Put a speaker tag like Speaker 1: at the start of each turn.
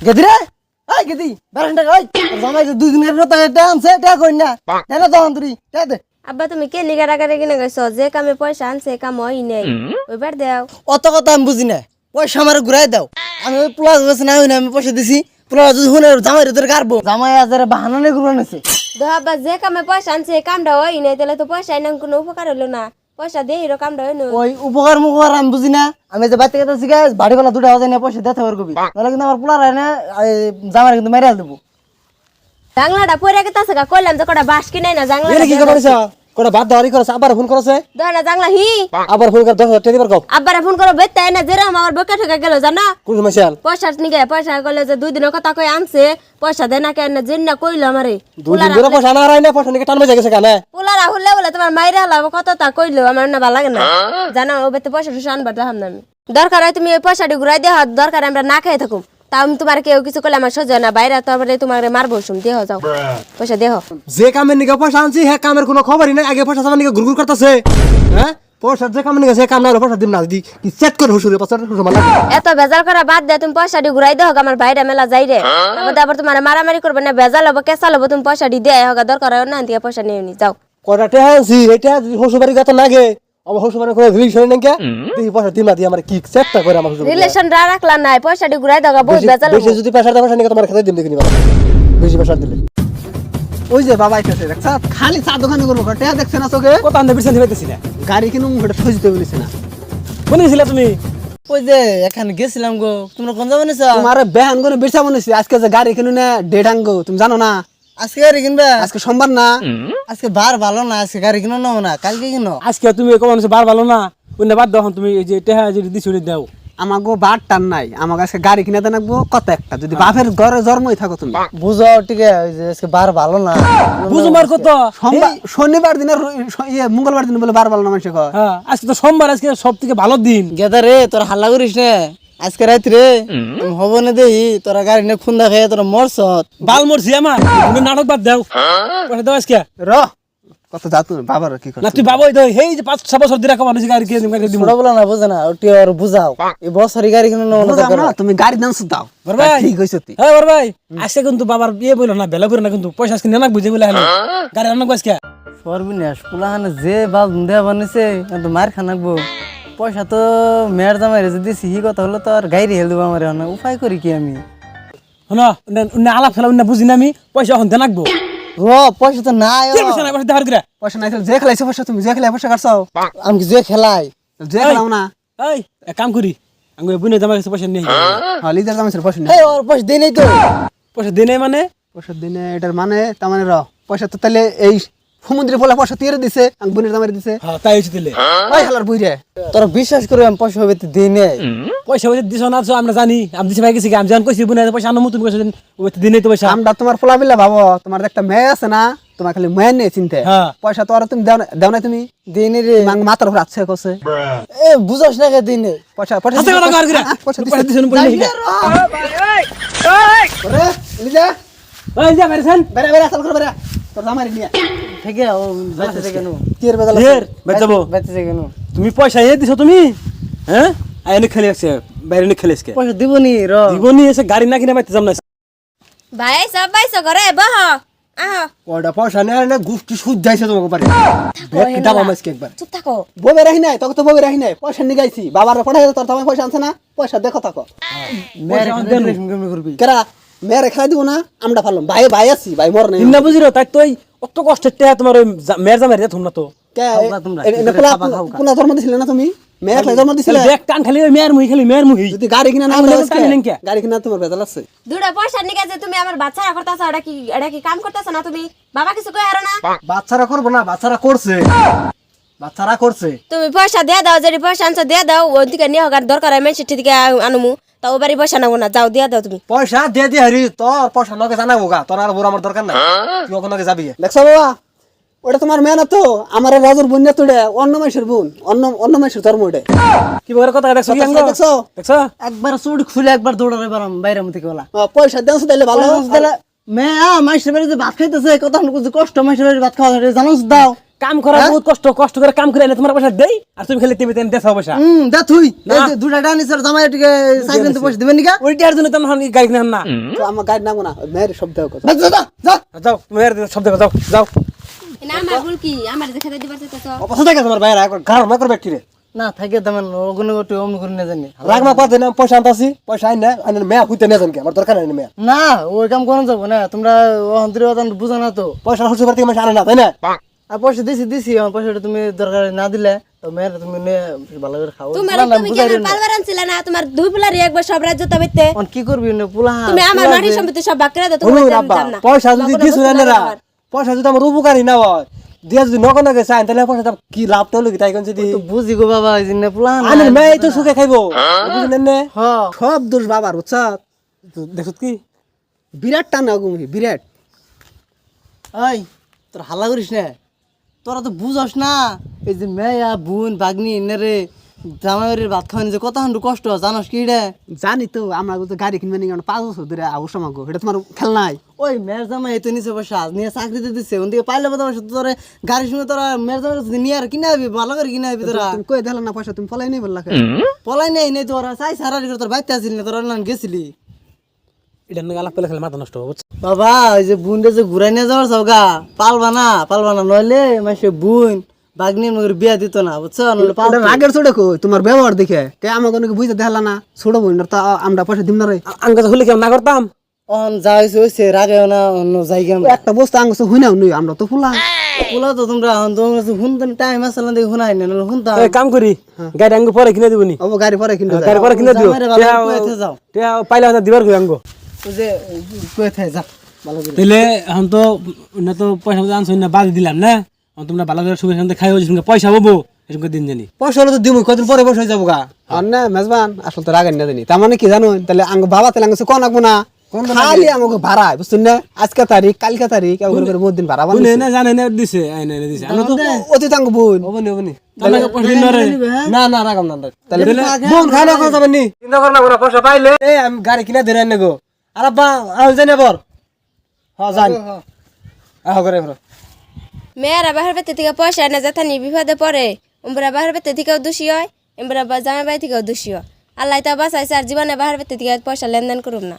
Speaker 1: গেদিরে এই গেদি বারান্দা কই জামাই দুই দিনের রত আনছে টাকা কই না না তখন তুই টাকা দে
Speaker 2: আব্বা তুমি কে নিগা রাগারে কিনে গেছো যে কামে পয়সা আনছে কাম হয় নাই ওইবার দাও
Speaker 1: অত কথা আমি বুঝি না পয়সা আমার ঘুরাই দাও আমি ওই প্লাস গেছে না আমি পয়সা দিছি প্লাস যদি হুনে জামাই তোর কাটবো জামাই আজারে বাহানা নেই ঘুরান আছে
Speaker 2: দো আব্বা যে কামে পয়সা আনছে কামটা হয় নাই তাহলে তো পয়সা এনে কোনো উপকার হলো না পয়সা দিয়ে হিরো কামটা হয় না
Speaker 1: ওই উপকার মুখর আমি বুঝি না আমি যে বাড়িতে গেছি বাড়ি বেলা দুটা বাজে না পয়সা দিতে হবে কবি নাহলে কিন্তু আমার পোলা রায় না জামাই কিন্তু মেরে দেবো
Speaker 2: জাংলাটা পরে গেছে গা কইলাম যে কটা বাস কিনাই না জাংলা
Speaker 3: কি করছ কোটা বাদ দাওয়ারি করছ আবার ফোন করছে
Speaker 2: দোনা জাংলা হি
Speaker 3: আবার ফোন কর 10,000 টাকা দিবার কও
Speaker 2: আব্বারে ফোন করো বেতাই না যেরকম আমার বকে ঠকে গেল জানো
Speaker 3: কোন মাসাল
Speaker 2: পয়সা নিগে পয়সা কইলে যে দুই দিনের কথা কই আনছে পয়সা দে না কেন জেন না কইলো আমারে
Speaker 3: দুই দিন ধরে পয়সা না রাই না পয়সা নিকে টান বেজে গেছে কেন
Speaker 2: পোলারা হলে বলে তোমার মাইরে হলাম কত তা কইলো আমার না ভালো লাগে না জানো ও বেতে পয়সা টুসা আনবার দাম না আমি দরকার হয় তুমি ওই পয়সাটি ঘুরাই দেহ দরকার আমরা না খেয়ে থাকুম তা আমি তোমার কেউ কিছু করলে আমার সহ্য না বাইরে তারপরে তোমার মারবো শুন দেহ যাও পয়সা দেহ
Speaker 3: যে কামের নিকে পয়সা আনছি হ্যাঁ কামের কোনো খবরই নাই আগে পয়সা সামান নিকে ঘুরঘুর করতেছে হ্যাঁ পয়সা যে কামের নিকে সে কাম না পয়সা দিম না দি কি সেট করে হুসুরে পয়সা হুসুর মালা
Speaker 2: এত বেজাল করা বাদ দে তুমি পয়সাটি ঘুরাই দেহ আমার বাইরে মেলা যাই রে তারপর আবার তোমার মারামারি করবে না বেজাল হবো কেঁচা হবো তুমি পয়সাটি দিয়ে হোক দরকার হয় না দিয়ে পয়সা নিয়ে নি যাও
Speaker 3: কয়টা টাকা আনছি এটা শ্বশুর বাড়ি গেছে না গে আমার শ্বশুর বাড়ি করে রিলেশন নাকি দেখি পয়সা দিম না দি আমার কি সেটটা করে আমার শ্বশুর
Speaker 2: রিলেশন রাখলা নাই পয়সাটি ঘুরাই দেহ বহুত বেজাল
Speaker 3: বেশি যদি পয়সা দেয় পয়সা নিকে তোমার খেতে দিম দেখিনি বেশি পয়সা দিলে
Speaker 4: ওই যে বাবা আইতাছে দেখছ খালি চা দোকানে করবো টেয়া দেখছে না তোকে
Speaker 3: কত আনতে বিছান দিতেছি না
Speaker 4: গাড়ি কিনুম ওটা থইতে বলিস না
Speaker 3: কোন গেছিলা তুমি
Speaker 1: ওই যে এখানে গেছিলাম গো তোমরা কোন যাবে না
Speaker 4: তোমার বেহান করে বেচা মনেছি আজকে যে গাড়ি কিনু না ডেডাঙ্গো তুমি জানো না
Speaker 1: আজকে গাড়ি কিনবা
Speaker 4: আজকে সোমবার না
Speaker 1: আজকে বার ভালো না আজকে গাড়ি কিনো নেবো না কালকে কিনো
Speaker 3: আজকে তুমি কখন বার ভালো না অন্য বাদ দাও তুমি এই যে টেহা যদি দিছো দাও
Speaker 4: আমাকে বার টান নাই আমাকে আজকে গাড়ি কিনে দেন কত একটা যদি বাপের ঘরে জন্মই থাকো তুমি
Speaker 1: বুঝো ঠিক আছে ওই যে আজকে বার ভালো না
Speaker 3: বুঝমার কত
Speaker 4: সোমবার শনিবার দিনের মঙ্গলবার দিন বলে বার ভালো না মানুষ কয়
Speaker 3: হ্যাঁ আজকে তো সোমবার আজকে সব থেকে ভালো দিন
Speaker 1: গেদা রে তোরা হাল্লা করিস না আজকে রাত রে হবো না দেহি তোরা গাড়ি নিয়ে খুন্দা খেয়ে তোরা মরছ
Speaker 3: বাল মরছি আমার তুমি নাটক বাদ দাও পয়সা দাও আজকে
Speaker 4: র কত যা তুমি বাবার কি
Speaker 3: না তুই বাবাই দাও এই যে 5-6 বছর ধরে কামানো গাড়ি কিনে দিব
Speaker 1: ছোট বলা না বোঝে না ওটি আর বুঝাও এই বছরই গাড়ি কিনে নেবো না
Speaker 4: তুমি গাড়ি দাম দাও
Speaker 3: ভাই
Speaker 4: ঠিক হইছে তুই
Speaker 3: হ্যাঁ ভাই আজকে কিন্তু বাবার বিয়ে বইলো না বেলা করে না কিন্তু পয়সা আজকে নেনাক বুঝে বলে হলো গাড়ি আনক আজকে
Speaker 1: সর্বনাশ পুলাহানে যে বাল দেয়া বানিয়েছে তো মার খানাকবো পয়সা তো মেয়ের জামাই রে যদি সিহি কথা হলো তো আর গাড়ি হেল দেবো আমার উপায় করি কি আমি
Speaker 3: শোনো আলাপ ফেলা বুঝি না আমি পয়সা এখন দেনাকবো
Speaker 1: র পয়সা তো নাই
Speaker 3: পয়সা নাই পয়সা দেওয়ার করে
Speaker 4: পয়সা নাই যে খেলাইছো পয়সা তুমি যে খেলাই পয়সা কাটছাও
Speaker 1: আমি কি যে খেলাই
Speaker 4: যে খেলাও না
Speaker 3: এই এক কাম করি আমি বুনে জামাই কাছে পয়সা নেই
Speaker 4: হ্যাঁ লিজার দাম পয়সা নেই
Speaker 1: এই ওর পয়সা দেই নাই তো
Speaker 3: পয়সা দেই নাই মানে
Speaker 4: পয়সা দিনে এটার মানে তার মানে পয়সা তো তাহলে এই সমুদ্রে বলে পয়সা তীরে দিছে আমি বোনের দামের দিছে
Speaker 3: হ্যাঁ তাই হচ্ছে দিলে
Speaker 4: ওই হালার বুইরে
Speaker 1: তোরা বিশ্বাস করে আমি পয়সা হবে দেই নাই
Speaker 3: পয়সা হইতে দিছ না তো আমরা জানি আমি দিছি ভাই গেছি আমি যখন কইছি বুনে পয়সা আনো তুমি কইছ ওই দিন নাই তো পয়সা
Speaker 4: আমরা তোমার পোলা বিলা ভাবো তোমার একটা মেয়ে আছে না তোমার খালি মেয়ে নিয়ে চিন্তা
Speaker 3: হ্যাঁ।
Speaker 4: পয়সা তো আর তুমি দাও না তুমি
Speaker 1: দেই নাই রে
Speaker 4: মাথার উপর আছে কছে
Speaker 1: এ বুঝাস না কে দেই নাই
Speaker 4: পয়সা পয়সা
Speaker 3: হাতে কথা কর করে
Speaker 4: পয়সা
Speaker 3: পয়সা দিছ না পয়সা নেই
Speaker 4: ওরে লিজা
Speaker 3: ওই যা মেরেছেন
Speaker 4: বেরা বেরা চাল করে বেরা তোর জামাই নিয়ে
Speaker 1: ঠিক আছে ও বাইতে কেন
Speaker 4: তীর বেদা
Speaker 3: ঢের বেচ যাবো
Speaker 1: বাইতে কেন
Speaker 3: তুমি পয়সা এ দিছো তুমি হ্যাঁ আইনে খেলে আছে বাইরে নে খেলে আজকে
Speaker 1: পয়সা দিবনি র
Speaker 3: জীবনী এসে গাড়ি না কিনে বাইতে যাম না
Speaker 2: ভাই সব বাইসো ঘরে বহ আহ
Speaker 3: ওটা পয়সা নেই না গুষ্টি সুদ যাইছে তোমাকে পারে ব্যাগ দাও আমাকে একবার
Speaker 2: চুপ থাকো
Speaker 4: ববে রাহি নাই তোকে তো ববে রাহি নাই পয়সা নিয়ে গাইছি বাবার পড়াই তোর জামাই পয়সা আনছে না পয়সা দেখো থাকো
Speaker 1: মেরে কেমন করবি
Speaker 4: কেরা মেয়ের খেলা দিব না আমরা ভাবলাম ভাই ভাই আছি ভাই মর নাই
Speaker 3: না বুঝিরো তাই তো অত কষ্টের টেয়া তোমার ওই মেয়ের জামাই রে তোমরা তো
Speaker 4: কোন জন্ম দিছিলে না তুমি মেয়ে খেলা জন্ম দিছিলে
Speaker 3: ব্যাগ টান খালি ওই মেয়ের মুহি খালি মেয়ের মুহি
Speaker 4: যদি গাড়ি কিনা না
Speaker 3: আমি
Speaker 4: হলে
Speaker 3: তো টানি নেন কে?
Speaker 4: গাড়ি কিনা তোমার বেজাল আছে
Speaker 2: দুটা পয়সা নিকে যে তুমি আমার বাচ্চা করতেছো এটা কি কাম করতেছো না তুমি বাবা কিছু কই আর না
Speaker 3: বাচ্চারা করবো না বাচ্চারা করছে বাচ্চারা করছে
Speaker 2: তুমি পয়সা দিয়ে দাও যদি পয়সা আনছো দিয়ে দাও ওই দিকে নিয়ে হোক আর দরকার হয় মেয়ে চিঠি দিকে আনুমু তা ও বাড়ি পয়সা নেবো না যাও দিয়ে দাও তুমি
Speaker 3: পয়সা দিয়ে দিয়ে হারি তোর পয়সা নকে জানাবো গা তোর আর বড় আমার দরকার নাই তুই ওখানে যাবি
Speaker 4: দেখছো বাবা ওটা তোমার মেয়ে না তো আমার রাজুর বোন না তোড়ে অন্য মাসের বোন অন্য মাসের ধর্ম ওটা
Speaker 3: কি বড় কথা দেখছো কি আঙ্গ
Speaker 4: দেখছো
Speaker 3: দেখছো
Speaker 1: একবার চুড়ি খুলে একবার দৌড়ারে পারাম বাইরে মধ্যে কেলা
Speaker 4: পয়সা দেন তাহলে ভালো
Speaker 1: মেয়া মাইসের বাড়ি যে ভাত খাইতেছে কত কষ্ট মাইসের বাড়ি ভাত খাওয়া জানোস দাও
Speaker 5: কাম করা বহুত কষ্ট কষ্ট করে কাম করে এনে তোমার পয়সা দেই আর তুমি খালি টিভিতে দেখাও পয়সা
Speaker 1: দা তুই এই যে দুটা ডানি স্যার জামাই টিকে সাইকেল তো পয়সা দিবেন নিকা
Speaker 5: ওইটার জন্য তোমার গাড়ি কিনে না
Speaker 4: তো আমার গাড়ি নামো না মেয়ের শব্দ কথা
Speaker 1: যা যা যা
Speaker 5: যাও মেয়ের শব্দ যাও যাও
Speaker 2: না আমার ভুল কি আমার যে খেতে দিবার তো
Speaker 3: অপছন্দ থাকে তোমার বাইরে একবার গাড় না করবে কি রে
Speaker 1: না থাকে তেমন ওগুলো একটু অমন করে না জানি
Speaker 3: রাগ না পাতে না পয়সা আনতাছি পয়সা আইন না আইন মেয়া হইতে না জানকে আমার দরকার নাই মেয়া
Speaker 1: না ওই কাম কোন যাব না তোমরা অন্তরে বুঝো না তো
Speaker 3: পয়সা শ্বশুর বাড়ি থেকে মাসে আনে না তাই না
Speaker 1: আর পয়সা দিছি আমার পয়সাটা তুমি দরকার না দিলে তো মেয়ের তুমি ভালো করে খাও
Speaker 2: তোমার তুমি কি আমার পালবার আনছিল না তোমার দুই পোলার একবার সব রাজ্য তবেতে
Speaker 1: অন কি করবি না পুলা
Speaker 2: তুমি আমার মাটি সম্পত্তি সব বাক করে দাও
Speaker 3: শুনুন
Speaker 2: তুমি
Speaker 3: আব্বা
Speaker 2: জান না
Speaker 3: পয়সা যদি দিছ না পয়সা যদি আমার উপকারী না হয় দিয়া যদি নগদ নগে চাই তাহলে পয়সা কি লাভটা হলো কি তাই কোন যদি
Speaker 1: তো বুঝি গো বাবা এই জিনে পুলা
Speaker 3: আনে মেয়ে তো সুখে খাইবো বুঝলেন না
Speaker 1: হ
Speaker 4: সব দোষ বাবার বুঝছ
Speaker 3: দেখছ কি
Speaker 4: বিরাট টান গুমি বিরাট
Speaker 1: ওই তোর হাল্লা করিস না তোরা তো বুঝস না এই যে মেয়া বোন বাগনি এনে রে জামাইয়ের ভাত খাওয়ানি যে কত হান্ডু কষ্ট জানোস কি রে
Speaker 4: জানি তো আমরা তো গাড়ি কিনবে নি কারণ 5 বছর ধরে আবশ্য মাগো এটা তোমার খেলনাই
Speaker 1: ওই মেয়ের জামাই তো নিচে বসে আজ নিয়ে চাকরিতে দিচ্ছে ওদিকে পাইলে বোধ হয় তোরা গাড়ির সঙ্গে তোরা মেয়ের জামাই নিয়ে আর কিনে আবি ভালো করে কিনে আবি তোরা
Speaker 4: তুমি কই দিলা না পয়সা তুমি ফলাই নাই বললা
Speaker 1: পলাই নেই তোরা চাই সারারি করে তোর বাইতে আসিলি না তোরা না গেছিলি
Speaker 5: এটা না গালা পেলে খালি মাথা নষ্ট হবে বুঝছো
Speaker 1: বাবা ওই যে বোনটা যে ঘুরাই নিয়ে যাওয়ার সবগা পালবা না নইলে মাসে বোন বাগনির মগের বিয়া দিত না বুঝছো নইলে
Speaker 4: ওটা রাগের ছোট কই তোমার ব্যবহার দেখে কে আমাকে অনেক বুঝতে দেখালা না ছোট বোন তো আমরা পয়সা দিম না রে
Speaker 5: আঙ্গা হলে কেমন না করতাম
Speaker 1: অন যা হয়েছে রাগে না অন্য জায়গা
Speaker 4: একটা বস্তু আঙ্গস হই না নই আমরা তো ফুলা
Speaker 1: পোলা তো তোমরা তোমার শুনতে টাইম আসলে দেখে শুনাই না শুনতাম
Speaker 5: এই কাম করি গাড়ি আঙ্গ পরে কিনে দিবনি
Speaker 4: ও গাড়ি পরে কিনতে
Speaker 5: গাড়ি পরে কিনে দিও
Speaker 1: জামাইরে ভালো করে কইতে যাও
Speaker 5: টিয়া পাইলে হয়তো দিবার কই আঙ্গ
Speaker 1: ওই যে কই থাকে যা ভালো করে
Speaker 5: তাহলে এখন তো না তো পয়সা আনছো না বাদ দিলাম না এখন তোমরা ভালো করে সুখে শান্তি খাইও সঙ্গে পয়সা পাবো এরকম দিন জানি
Speaker 3: পয়সা হলে তো দিমু কদিন পরে পয়সা হয়ে যাবো গা
Speaker 4: আর না মেজবান আসলে তো রাগের না জানি তার মানে কি জানো তাহলে আঙ্গ বাবা তাহলে আঙ্গস কোন আঁকবো না খালি আমাকে ভাড়া বুঝছেন না আজকে তারিখ কালকে তারিখ করে বহুত দিন ভাড়া
Speaker 5: শুনে না জানে না দিছে আই না দিছে আমরা তো
Speaker 4: অতি তাঙ্গ বোন
Speaker 3: হবনি হবনি
Speaker 5: তাহলে পয়সা দিন না রে
Speaker 3: না না রাগাম না
Speaker 4: তাহলে
Speaker 3: বোন খাই না কথা যাবেন নি চিন্তা কর না করে পয়সা পাইলে এই আমি গাড়ি কিনা ধরে আনে গো আর আব্বা আও জানি বর হ্যাঁ জানি আহ করে বর
Speaker 2: মেয়েরা বাহির বেতে থেকে পয়সা এনে যেথানি বিপদে পড়ে উমরা বাহির বেতে থেকেও দোষী হয় এমরা জামাই বাড়ি থেকেও দোষী হয় আল্লাহ তা বাঁচাইছে আর জীবনে বাহির বেতে থেকে পয়সা লেনদেন করুম না